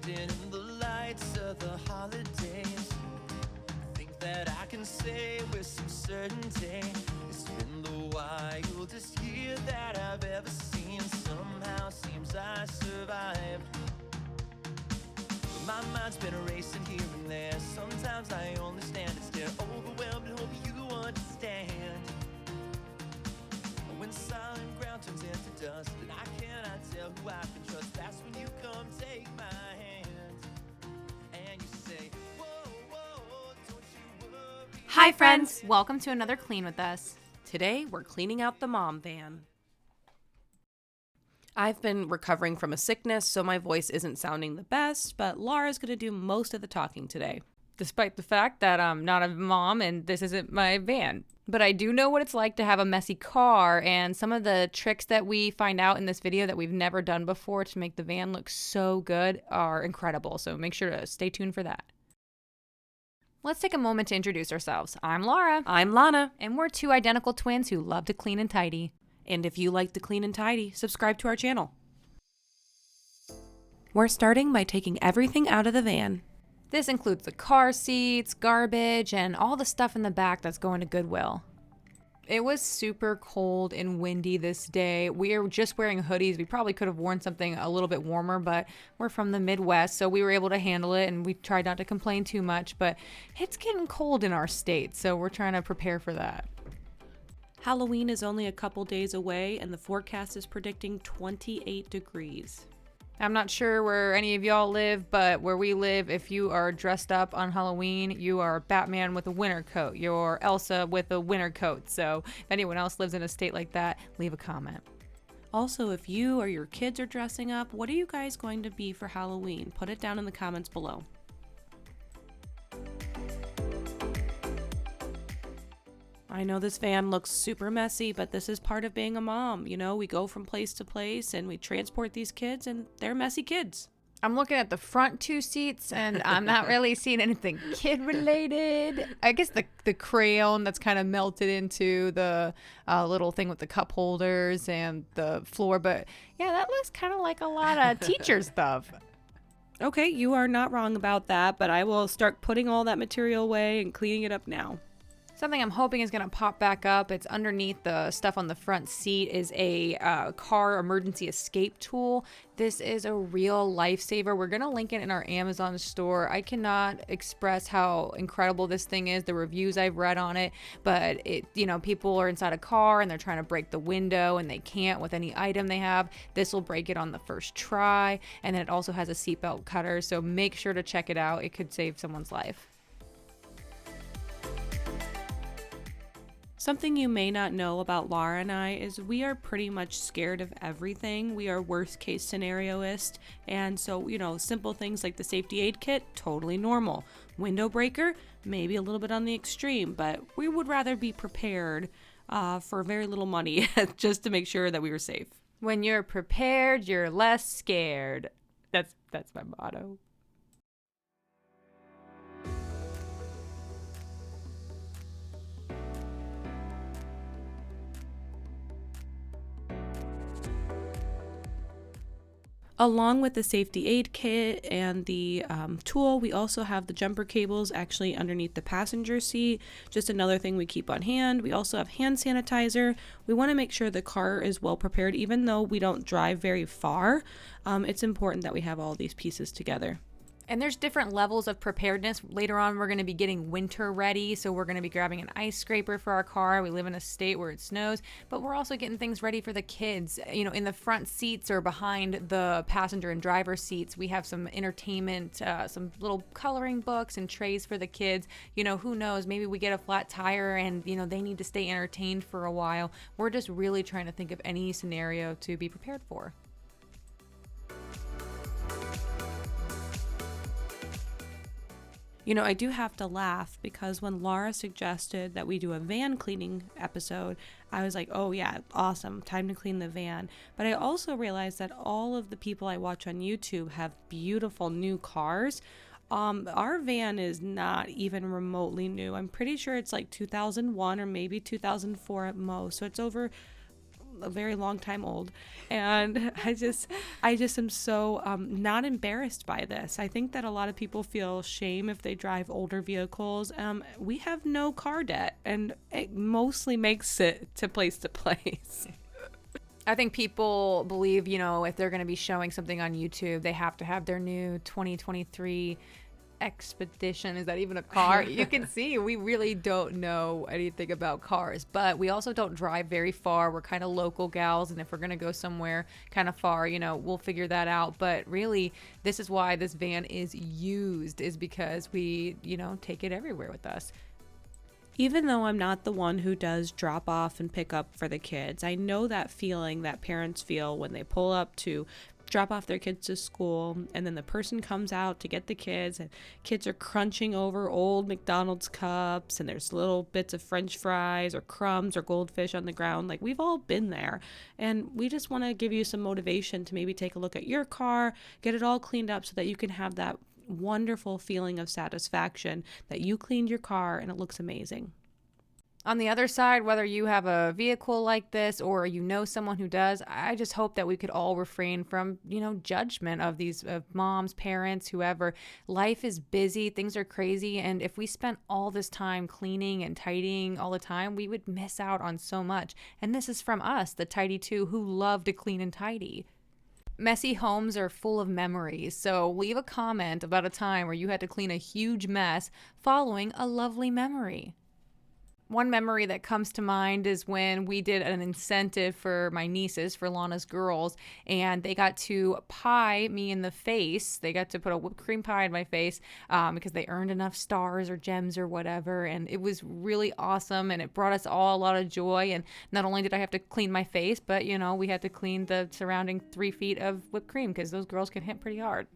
standing in the lights of the holidays. Think that I can say with some certainty it's been the wildest year that I've ever seen. Somehow seems I survived. My mind's been racing here and there. Sometimes I only stand and stare, overwhelmed and hope you understand. When solid ground turns into dust and I cannot tell who I can trust, that's when you come take my hand and you say, whoa, whoa, don't you worry. Hi friends, welcome to another Clean with Us. Today we're cleaning out the mom van. I've been recovering from a sickness, so my voice isn't sounding the best, but Laura's going to do most of the talking today. Despite the fact that I'm not a mom and this isn't my van. But I do know what it's like to have a messy car, and some of the tricks that we find out in this video that we've never done before to make the van look so good are incredible, so make sure to stay tuned for that. Let's take a moment to introduce ourselves. I'm Laura. I'm Lana. And we're two identical twins who love to clean and tidy. And if you like to clean and tidy, subscribe to our channel. We're starting by taking everything out of the van. This includes the car seats, garbage, and all the stuff in the back that's going to Goodwill. It was super cold and windy this day. We are just wearing hoodies. We probably could have worn something a little bit warmer, but we're from the Midwest, so we were able to handle it, and we tried not to complain too much, but it's getting cold in our state, so we're trying to prepare for that. Halloween is only a couple days away, and the forecast is predicting 28 degrees. I'm not sure where any of y'all live, but where we live, if you are dressed up on Halloween, you are Batman with a winter coat. You're Elsa with a winter coat. So if anyone else lives in a state like that, leave a comment. Also, if you or your kids are dressing up, what are you guys going to be for Halloween? Put it down in the comments below. I know this van looks super messy, but this is part of being a mom. You know, we go from place to place and we transport these kids, and they're messy kids. I'm looking at the front two seats, and I'm not really seeing anything kid-related. I guess the crayon that's kind of melted into the little thing with the cup holders and the floor. But, yeah, that looks kind of like a lot of teacher stuff. Okay, you are not wrong about that, but I will start putting all that material away and cleaning it up now. Something I'm hoping is going to pop back up, it's underneath the stuff on the front seat, is a car emergency escape tool. This is a real lifesaver. We're going to link it in our Amazon store. I cannot express how incredible this thing is, the reviews I've read on it, but people are inside a car and they're trying to break the window and they can't with any item they have. This will break it on the first try, and then it also has a seatbelt cutter, so make sure to check it out. It could save someone's life. Something you may not know about Laura and I is we are pretty much scared of everything. We are worst case scenarioist. And so, simple things like the safety aid kit, totally normal. Window breaker, maybe a little bit on the extreme, but we would rather be prepared for very little money just to make sure that we were safe. When you're prepared, you're less scared. That's my motto. Along with the safety aid kit and the tool, we also have the jumper cables actually underneath the passenger seat. Just another thing we keep on hand. We also have hand sanitizer. We want to make sure the car is well prepared. Even though we don't drive very far, it's important that we have all these pieces together. And there's different levels of preparedness. Later on, we're going to be getting winter ready. So we're going to be grabbing an ice scraper for our car. We live in a state where it snows, but we're also getting things ready for the kids. In the front seats or behind the passenger and driver seats, we have some entertainment, some little coloring books and trays for the kids. Who knows? Maybe we get a flat tire and, they need to stay entertained for a while. We're just really trying to think of any scenario to be prepared for. I do have to laugh because when Laura suggested that we do a van cleaning episode, I was like, oh yeah, awesome, time to clean the van. But I also realized that all of the people I watch on YouTube have beautiful new cars. Our van is not even remotely new. I'm pretty sure it's like 2001 or maybe 2004 at most. So it's over a very long time old. And I just am so not embarrassed by this. I think that a lot of people feel shame if they drive older vehicles. We have no car debt, and it mostly makes it to place to place. I think people believe, if they're going to be showing something on YouTube, they have to have their new 2023 Expedition. Is that even a car? You can see we really don't know anything about cars, but we also don't drive very far. We're kind of local gals, and if we're going to go somewhere kind of far, we'll figure that out. But really, this is why this van is used, is because we, take it everywhere with us. Even though I'm not the one who does drop off and pick up for the kids, I know that feeling that parents feel when they pull up to drop off their kids to school, and then the person comes out to get the kids, and kids are crunching over old McDonald's cups, and there's little bits of French fries or crumbs or goldfish on the ground. Like, we've all been there, and we just want to give you some motivation to maybe take a look at your car, get it all cleaned up so that you can have that wonderful feeling of satisfaction that you cleaned your car and it looks amazing. On the other side, whether you have a vehicle like this or someone who does, I just hope that we could all refrain from, judgment of these moms, parents, whoever. Life is busy, things are crazy, and if we spent all this time cleaning and tidying all the time, we would miss out on so much. And this is from us, the Tidy Two, who love to clean and tidy. Messy homes are full of memories, so leave a comment about a time where you had to clean a huge mess following a lovely memory. One memory that comes to mind is when we did an incentive for my nieces, for Lana's girls, and they got to pie me in the face. They got to put a whipped cream pie in my face because they earned enough stars or gems or whatever, and it was really awesome, and it brought us all a lot of joy. And not only did I have to clean my face, but, we had to clean the surrounding 3 feet of whipped cream because those girls can hit pretty hard.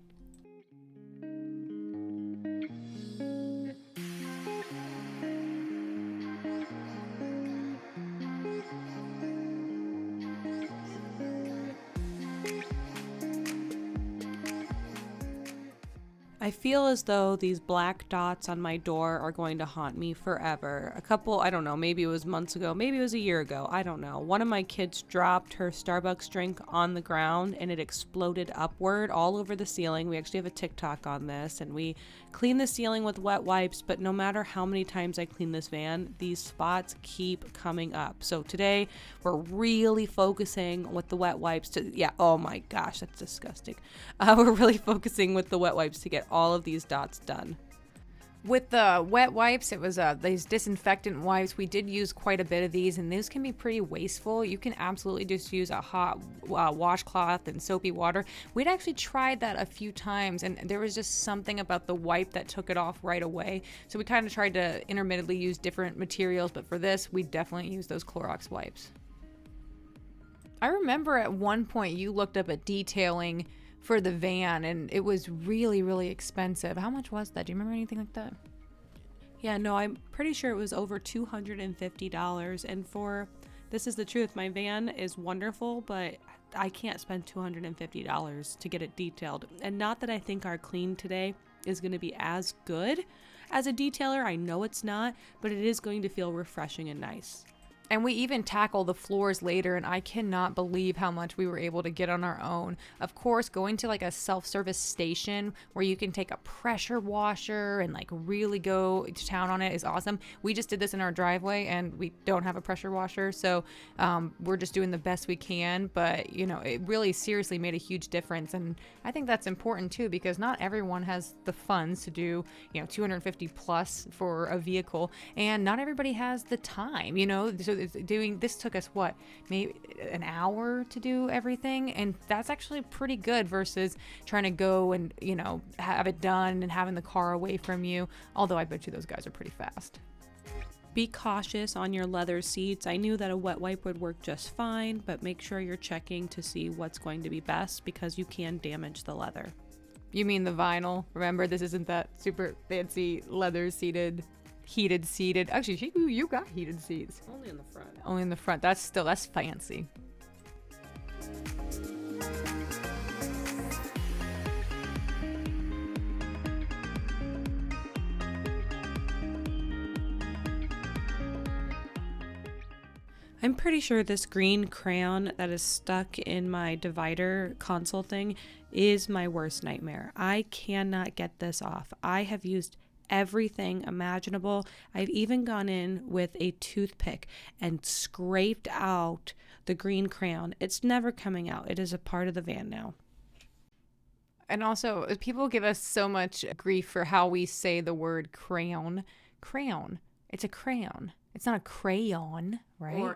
I feel as though these black dots on my door are going to haunt me forever. A couple, I don't know, maybe it was months ago, maybe it was a year ago, I don't know. One of my kids dropped her Starbucks drink on the ground and it exploded upward all over the ceiling. We actually have a TikTok on this, and we clean the ceiling with wet wipes, but no matter how many times I clean this van, these spots keep coming up. So today we're really focusing with the wet wipes oh my gosh, that's disgusting. We're really focusing with the wet wipes to get all of these dots done. With the wet wipes, it was these disinfectant wipes. We did use quite a bit of these, and these can be pretty wasteful. You can absolutely just use a hot washcloth and soapy water. We'd actually tried that a few times, and there was just something about the wipe that took it off right away. So we kind of tried to intermittently use different materials, but for this, we definitely used those Clorox wipes. I remember at one point you looked up at detailing for the van, and it was really, really expensive. How much was that? Do you remember anything like that? Yeah, no, I'm pretty sure it was over $250. And this is the truth, my van is wonderful, but I can't spend $250 to get it detailed. And not that I think our clean today is going to be as good as a detailer. I know it's not, but it is going to feel refreshing and nice. And we even tackle the floors later, and I cannot believe how much we were able to get on our own. Of course, going to like a self-service station where you can take a pressure washer and like really go to town on it is awesome. We just did this in our driveway, and we don't have a pressure washer, so we're just doing the best we can. But it really seriously made a huge difference, and I think that's important too, because not everyone has the funds to do $250 plus for a vehicle, and not everybody has the time. So this took us maybe an hour to do everything, and that's actually pretty good versus trying to go and have it done and having the car away from you, although I bet you those guys are pretty fast. Be cautious on your leather seats. I knew that a wet wipe would work just fine, but make sure you're checking to see what's going to be best, because you can damage the leather. You mean the vinyl? Remember, this isn't that super fancy leather heated seated. Actually, you got heated seats. Only in the front. Only in the front. That's fancy. I'm pretty sure this green crayon that is stuck in my divider console thing is my worst nightmare. I cannot get this off. I have used everything imaginable. I've even gone in with a toothpick and scraped out the green crayon. It's never coming out. It is a part of the van now. And also, people give us so much grief for how we say the word crayon. Crayon. It's a crayon. It's not a crayon, right?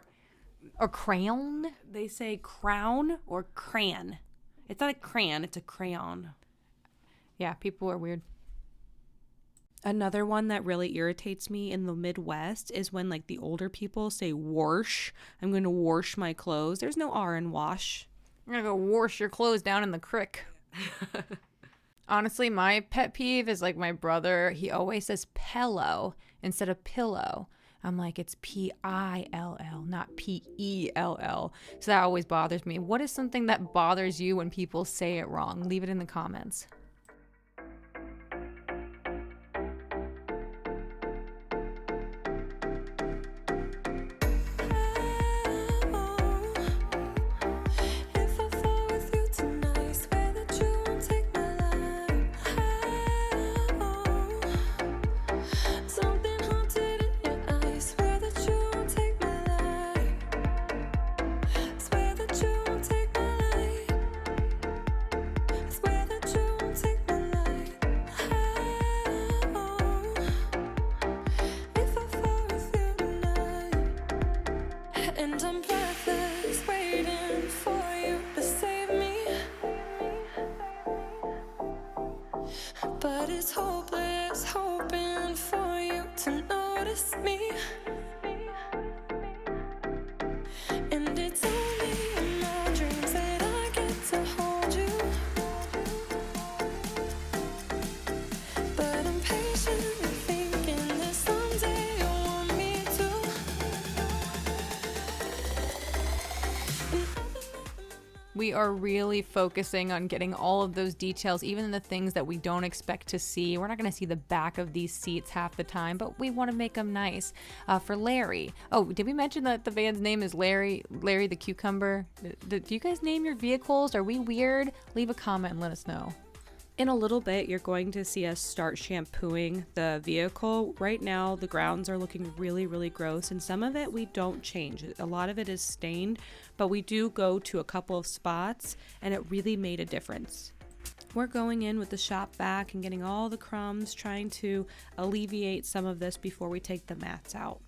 Or crayon. They say crown or crayon. It's not a crayon, it's a crayon. Yeah, people are weird. Another one that really irritates me in the Midwest is when like the older people say wash. I'm going to wash my clothes. There's no R in wash. I'm gonna go wash your clothes down in the creek. Honestly, my pet peeve is like my brother. He always says pillow instead of pillow. I'm like, it's P-I-L-L, not P-E-L-L. So that always bothers me. What is something that bothers you when people say it wrong? Leave it in the comments. And I'm breathless, waiting for you to save me. But it's hopeless, hoping for you to notice me. And it's only in my dreams that I get to hold you. But I'm patiently thinking that someday you'll want me to. We are really focusing on getting all of those details, even the things that we don't expect to see. We're not going to see the back of these seats half the time, but we want to make them nice. For Larry. Oh, did we mention that the van's name is Larry the Cucumber? Do you guys name your vehicles? Are we weird? Leave a comment and let us know. In a little bit, you're going to see us start shampooing the vehicle. Right now, the grounds are looking really, really gross, and some of it we don't change. A lot of it is stained, but we do go to a couple of spots, and it really made a difference. We're going in with the shop vac and getting all the crumbs, trying to alleviate some of this before we take the mats out.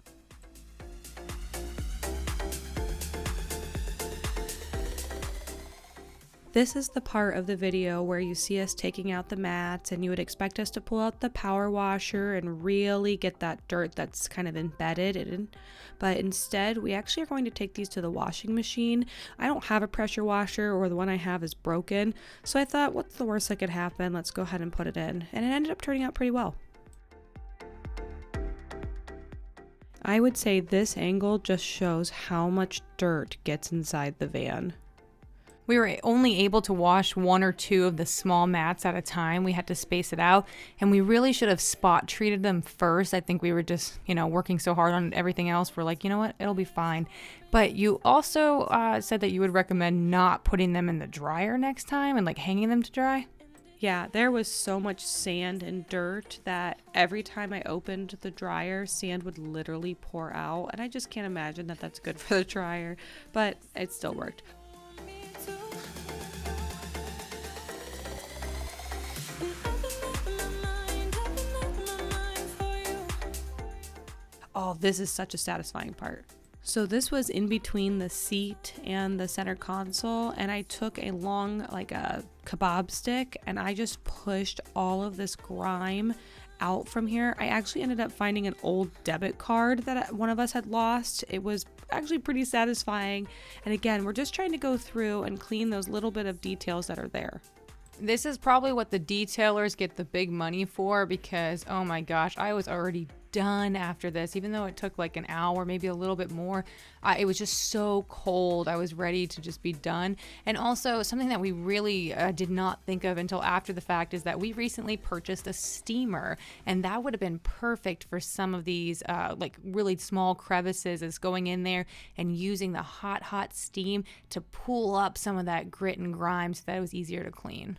This is the part of the video where you see us taking out the mats, and you would expect us to pull out the power washer and really get that dirt that's kind of embedded in. But instead, we actually are going to take these to the washing machine. I don't have a pressure washer, or the one I have is broken. So I thought, what's the worst that could happen? Let's go ahead and put it in. And it ended up turning out pretty well. I would say this angle just shows how much dirt gets inside the van. We were only able to wash one or two of the small mats at a time. We had to space it out, and we really should have spot treated them first. I think we were just, working so hard on everything else. We're like, you know what, it'll be fine. But you also said that you would recommend not putting them in the dryer next time and like hanging them to dry. Yeah, there was so much sand and dirt that every time I opened the dryer, sand would literally pour out. And I just can't imagine that that's good for the dryer, but it still worked. Oh, this is such a satisfying part. So this was in between the seat and the center console, and I took a long, like a kebab stick, and I just pushed all of this grime out from here. I actually ended up finding an old debit card that one of us had lost. It was actually pretty satisfying. And again, we're just trying to go through and clean those little bit of details that are there. This is probably what the detailers get the big money for, because oh my gosh, I was already done after this. Even though it took like an hour, maybe a little bit more, it was just so cold. I was ready to just be done. And also something that we really did not think of until after the fact is that we recently purchased a steamer, and that would have been perfect for some of these like really small crevices, is going in there and using the hot steam to pull up some of that grit and grime so that it was easier to clean.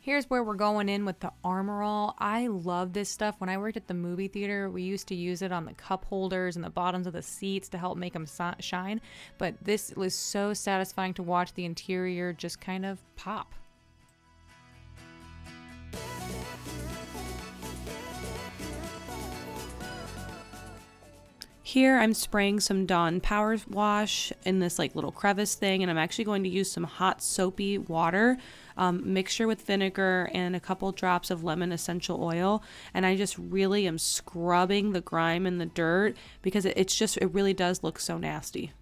Here's where we're going in with the Armor All. I love this stuff. When I worked at the movie theater, we used to use it on the cup holders and the bottoms of the seats to help make them shine. But this was so satisfying to watch the interior just kind of pop. Here I'm spraying some Dawn Power Wash in this like little crevice thing, and I'm actually going to use some hot soapy water mixture with vinegar and a couple drops of lemon essential oil, and I just really am scrubbing the grime and the dirt because it really does look so nasty.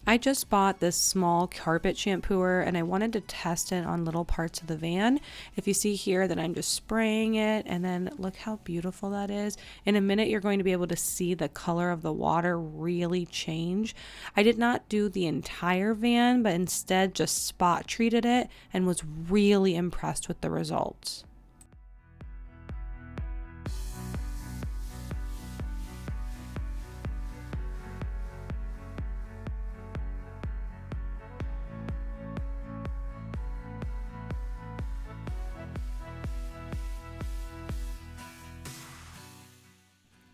I just bought this small carpet shampooer and I wanted to test it on little parts of the van. If you see here that I'm just spraying it, and then look how beautiful that is. In a minute, you're going to be able to see the color of the water really change. I did not do the entire van, but instead just spot treated it and was really impressed with the results.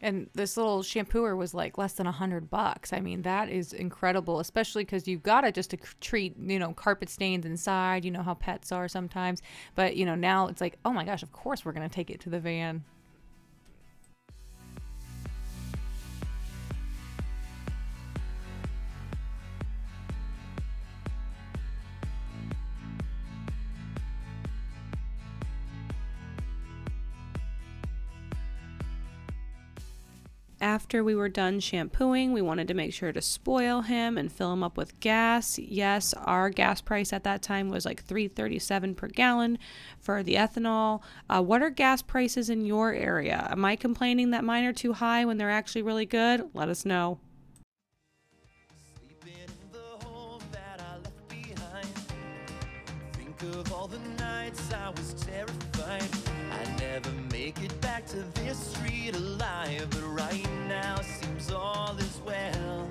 And this little shampooer was like less than $100. I mean, that is incredible, especially because you've got it just to treat, carpet stains inside, how pets are sometimes. But, now it's like, oh my gosh, of course we're going to take it to the van. After we were done shampooing, we wanted to make sure to spoil him and fill him up with gas. Yes, our gas price at that time was like $3.37 per gallon for the ethanol. What are gas prices in your area? Am I complaining that mine are too high when they're actually really good? Let us know. Sleeping in the home that I left behind. Think of all the nights I was terrified I'd never make it back to this street alive, but right now seems all is well.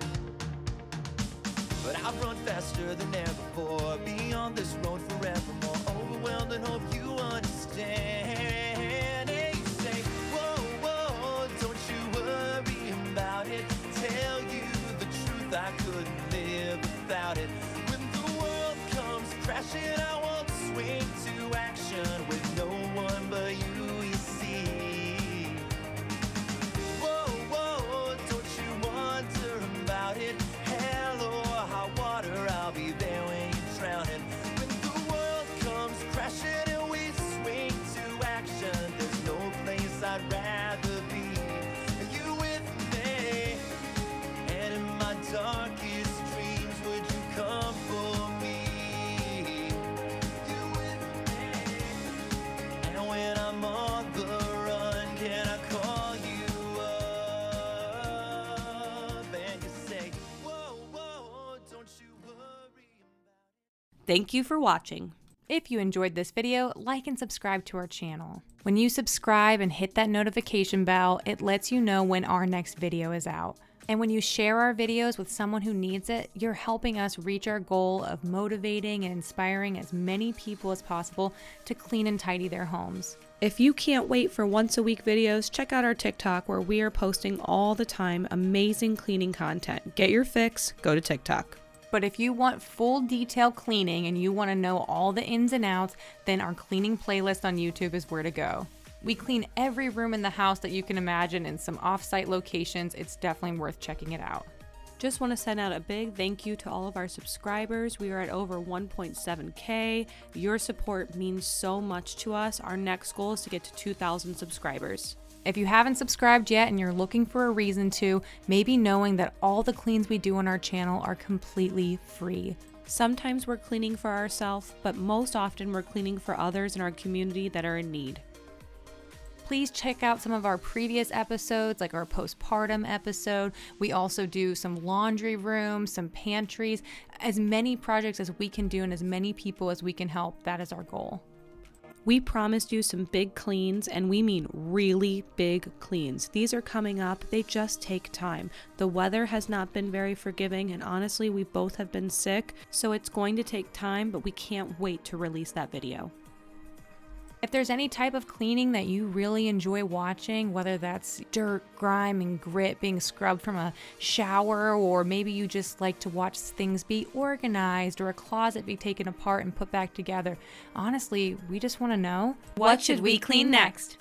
But I've run faster than ever before, be on this road forevermore, overwhelmed and hope you understand. Hey, you say, whoa, don't you worry about it, tell you the truth, I couldn't live without it. When the world comes crashing, I won't swing to action with no one but you see. Whoa, don't you wonder about it, hell or high water, I'll be there when you're drowning. When the world comes crashing and we swing to action, there's no place I'd rather be. Are you with me? And in my darkest dreams, would you come for me? You with me? And when I'm on the run, can I call you up? And you say, whoa, don't you worry about it. Thank you for watching. If you enjoyed this video, like and subscribe to our channel. When you subscribe and hit that notification bell, it lets you know when our next video is out. And when you share our videos with someone who needs it, you're helping us reach our goal of motivating and inspiring as many people as possible to clean and tidy their homes. If you can't wait for once a week videos, check out our TikTok where we are posting all the time amazing cleaning content. Get your fix, go to TikTok. But if you want full detail cleaning and you want to know all the ins and outs, then our cleaning playlist on YouTube is where to go. We clean every room in the house that you can imagine in some off-site locations. It's definitely worth checking it out. Just want to send out a big thank you to all of our subscribers. We are at over 1.7K. Your support means so much to us. Our next goal is to get to 2,000 subscribers. If you haven't subscribed yet and you're looking for a reason to, maybe knowing that all the cleans we do on our channel are completely free. Sometimes we're cleaning for ourselves, but most often we're cleaning for others in our community that are in need. Please check out some of our previous episodes, like our postpartum episode. We also do some laundry rooms, some pantries, as many projects as we can do and as many people as we can help. That is our goal. We promised you some big cleans, and we mean really big cleans. These are coming up. They just take time. The weather has not been very forgiving, and honestly, we both have been sick, so it's going to take time, but we can't wait to release that video. If there's any type of cleaning that you really enjoy watching, whether that's dirt, grime, and grit being scrubbed from a shower, or maybe you just like to watch things be organized or a closet be taken apart and put back together, honestly, we just want to know, What should we clean next?